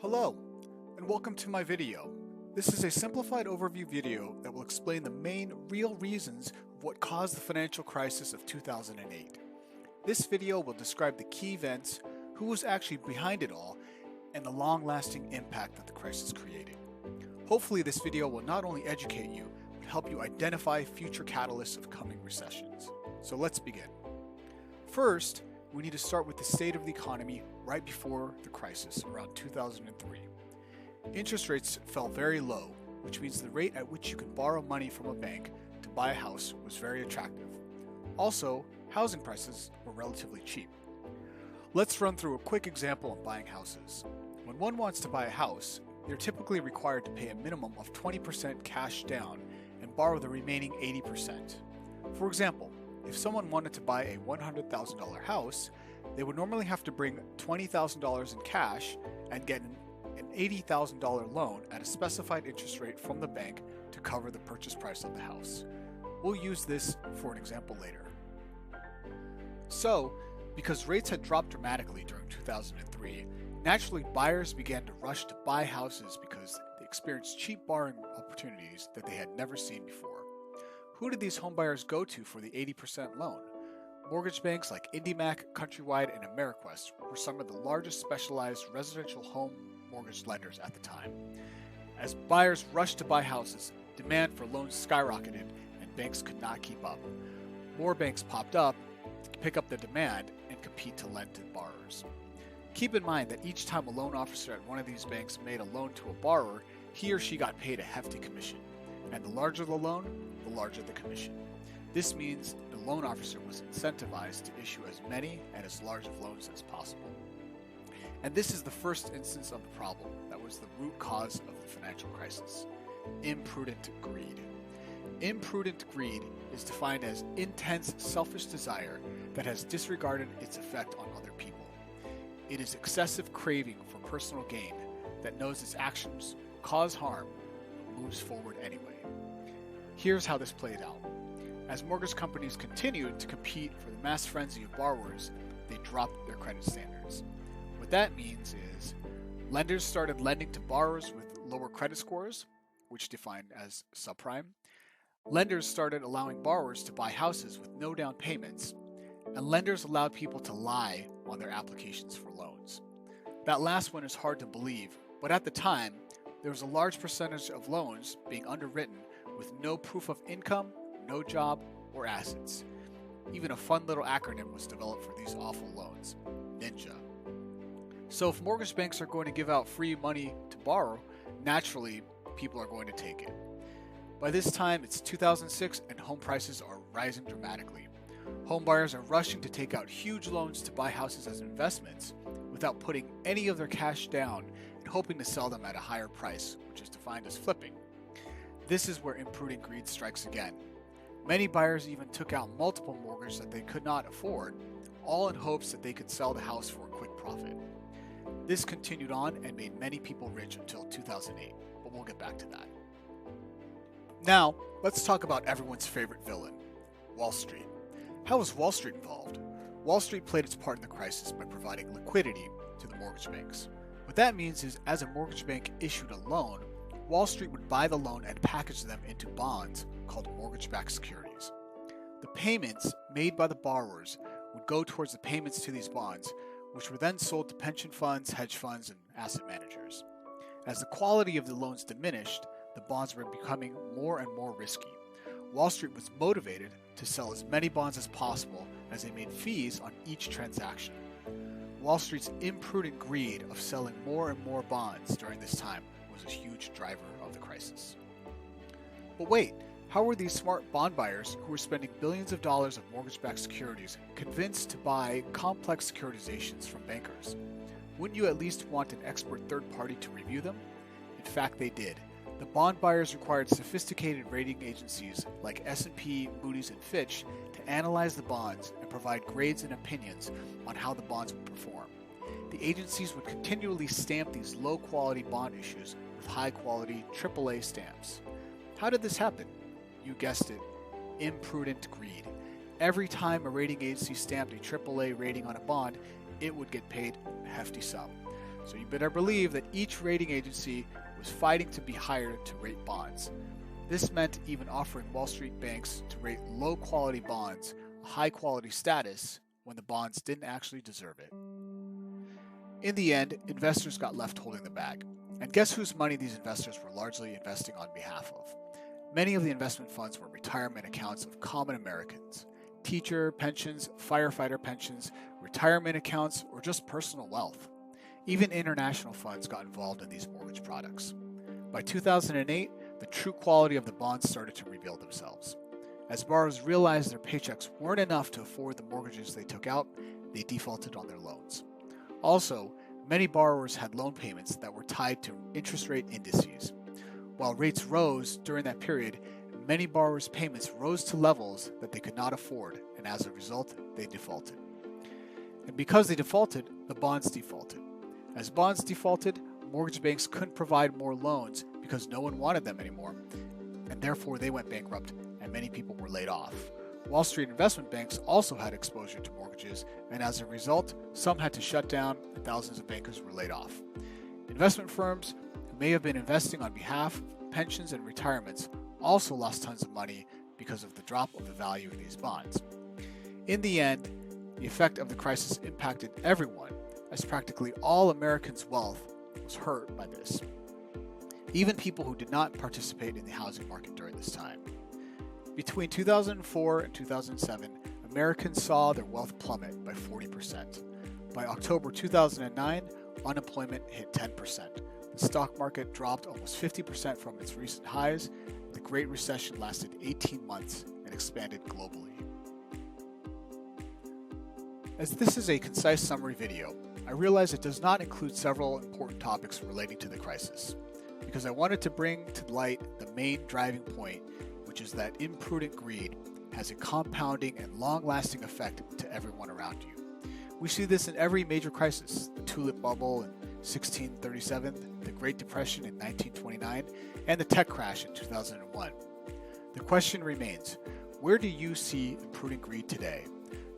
Hello, and welcome to my video. This is a simplified overview video that will explain the main real reasons of what caused the financial crisis of 2008. This video will describe the key events, who was actually behind it all, and the long-lasting impact that the crisis created. Hopefully this video will not only educate you, but help you identify future catalysts of coming recessions. So let's begin. First, we need to start with the state of the economy right before the crisis, around 2003. Interest rates fell very low, which means the rate at which you could borrow money from a bank to buy a house was very attractive. Also, housing prices were relatively cheap. Let's run through a quick example of buying houses. When one wants to buy a house, they're typically required to pay a minimum of 20% cash down and borrow the remaining 80%. For example, if someone wanted to buy a $100,000 house, they would normally have to bring $20,000 in cash and get an $80,000 loan at a specified interest rate from the bank to cover the purchase price of the house. We'll use this for an example later. So, because rates had dropped dramatically during 2003, naturally buyers began to rush to buy houses because they experienced cheap borrowing opportunities that they had never seen before. Who did these homebuyers go to for the 80% loan? Mortgage banks like IndyMac, Countrywide, and Ameriquest were some of the largest specialized residential home mortgage lenders at the time. As buyers rushed to buy houses, demand for loans skyrocketed and banks could not keep up. More banks popped up to pick up the demand and compete to lend to borrowers. Keep in mind that each time a loan officer at one of these banks made a loan to a borrower, he or she got paid a hefty commission. And the larger the loan, the larger the commission. This means the loan officer was incentivized to issue as many and as large of loans as possible. And this is the first instance of the problem that was the root cause of the financial crisis: imprudent greed. Imprudent greed is defined as intense selfish desire that has disregarded its effect on other people. It is excessive craving for personal gain that knows its actions cause harm but moves forward anyway. Here's how this played out. As mortgage companies continued to compete for the mass frenzy of borrowers, they dropped their credit standards. What that means is lenders started lending to borrowers with lower credit scores, which defined as subprime. Lenders started allowing borrowers to buy houses with no down payments, and lenders allowed people to lie on their applications for loans. That last one is hard to believe, but at the time, there was a large percentage of loans being underwritten with no proof of income, no job, or assets. Even a fun little acronym was developed for these awful loans: NINJA. So if mortgage banks are going to give out free money to borrow, naturally people are going to take it. By this time, it's 2006 and home prices are rising dramatically. Home buyers are rushing to take out huge loans to buy houses as investments without putting any of their cash down and hoping to sell them at a higher price, which is defined as flipping. This is where imprudent greed strikes again. Many buyers even took out multiple mortgages that they could not afford, all in hopes that they could sell the house for a quick profit. This continued on and made many people rich until 2008, but we'll get back to that. Now, let's talk about everyone's favorite villain, Wall Street. How was Wall Street involved? Wall Street played its part in the crisis by providing liquidity to the mortgage banks. What that means is, as a mortgage bank issued a loan, Wall Street would buy the loan and package them into bonds called mortgage-backed securities. The payments made by the borrowers would go towards the payments to these bonds, which were then sold to pension funds, hedge funds, and asset managers. As the quality of the loans diminished, the bonds were becoming more and more risky. Wall Street was motivated to sell as many bonds as possible as they made fees on each transaction. Wall Street's imprudent greed of selling more and more bonds during this time was a huge driver of the crisis. But wait, how were these smart bond buyers who were spending billions of dollars of mortgage-backed securities convinced to buy complex securitizations from bankers? Wouldn't you at least want an expert third party to review them? In fact, they did. The bond buyers required sophisticated rating agencies like S&P, Moody's, and Fitch to analyze the bonds and provide grades and opinions on how the bonds would perform. The agencies would continually stamp these low-quality bond issues with high-quality AAA stamps. How did this happen? You guessed it, imprudent greed. Every time a rating agency stamped a AAA rating on a bond, it would get paid a hefty sum. So you better believe that each rating agency was fighting to be hired to rate bonds. This meant even offering Wall Street banks to rate low-quality bonds a high-quality status when the bonds didn't actually deserve it. In the end, investors got left holding the bag. And guess whose money these investors were largely investing on behalf of? Many of the investment funds were retirement accounts of common Americans. Teacher pensions, firefighter pensions, retirement accounts, or just personal wealth. Even international funds got involved in these mortgage products. By 2008, the true quality of the bonds started to reveal themselves. As borrowers realized their paychecks weren't enough to afford the mortgages they took out, they defaulted on their loans. Also, many borrowers had loan payments that were tied to interest rate indices. While rates rose during that period, many borrowers' payments rose to levels that they could not afford, and as a result, they defaulted. And because they defaulted, the bonds defaulted. As bonds defaulted, mortgage banks couldn't provide more loans because no one wanted them anymore, and therefore they went bankrupt and many people were laid off. Wall Street investment banks also had exposure to mortgages, and as a result, some had to shut down and thousands of bankers were laid off. Investment firms who may have been investing on behalf of pensions and retirements also lost tons of money because of the drop of the value of these bonds. In the end, the effect of the crisis impacted everyone, as practically all Americans' wealth was hurt by this, even people who did not participate in the housing market during this time. Between 2004 and 2007, Americans saw their wealth plummet by 40%. By October 2009, unemployment hit 10%. The stock market dropped almost 50% from its recent highs. The Great Recession lasted 18 months and expanded globally. As this is a concise summary video, I realize it does not include several important topics relating to the crisis, because I wanted to bring to light the main driving point, which is that imprudent greed has a compounding and long-lasting effect to everyone around you. We see this in every major crisis: the tulip bubble in 1637, the Great Depression in 1929, and the tech crash in 2001. The question remains, where do you see imprudent greed today?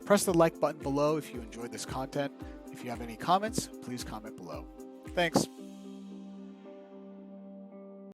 Press the like button below if you enjoyed this content. If you have any comments, please comment below. Thanks.